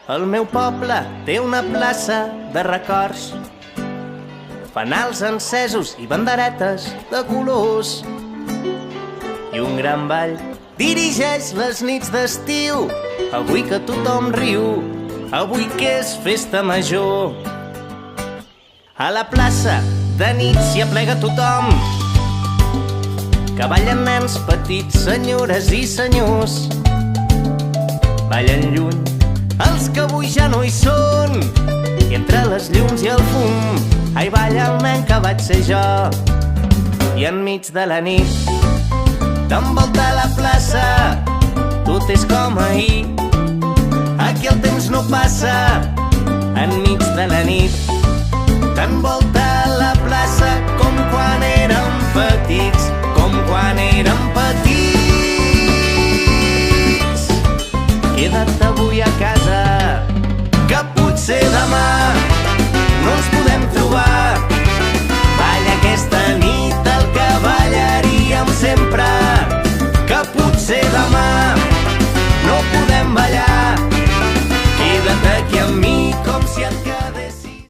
El meu poble té una plaça de records, fanals encesos i banderetes de colors. I un gran ball dirigeix les nits d'estiu, avui que tothom riu, avui que és festa major. A la plaça de nit s'hi aplega tothom, que ballen nens petits, senyores i senyors. Ballen lluny els que avui ja no hi són, i entre les llums i el fum, ai, balla el nen que vaig ser jo. I enmig de la nit t'envolta la plaça, tot és com ahir, aquí el temps no passa. Enmig de la nit t'envolta la plaça com quan érem petits, com quan érem petits. Queda't avui